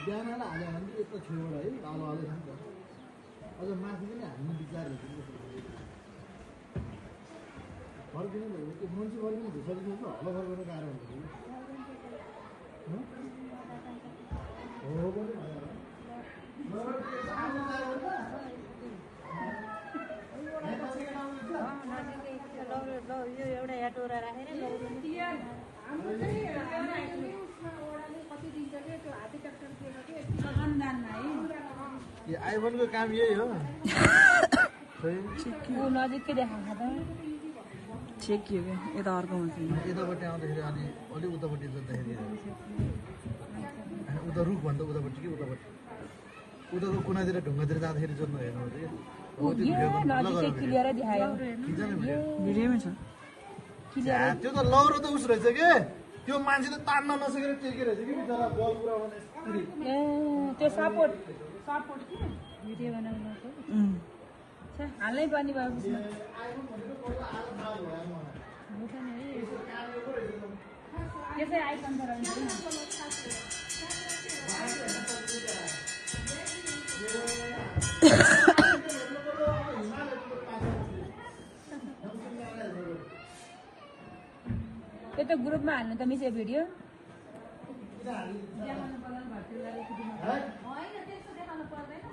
बिहानलाई हाल्यो भने यस्तो छेउबाट है तल हाल्यो नि त अझ माथि पनि हाल्नु विचार फर्किनु त्यो मान्छे फर्किनु सजिलो छ हलो फर्काउनु गाह्रो हुन्छ हो पनि यो एउटा याटोरा राखेर आइफोनको काम यही हो नजिकै देखाएको त छेकियो क्या यता अर्को मान्छे यतापट्टि आउँदाखेरि अनि अलिक उतापट्टि जाँदाखेरि उता रुखभन्दा उतापट्टि कि उतापट्टि उताको कुनातिर ढुङ्गातिर जाँदाखेरि जोड्नु हेर्नु क्लियरै देखायो भिडियोमै छ त्यो त लौरो त उस रहेछ के त्यो मान्छे त तान्न नसकेर टेके रहेछ कि बिचरा बल पुऱ्याउने ए त्यो सपोर्ट कि भिडियो बनाउनु हालै पनि भयो त्यसै आइकन त रहन्छ त्यो त ग्रुपमा हाल्नु त मिस्यो भिडियो होइन त्यस्तो देखाउनु पर्दैन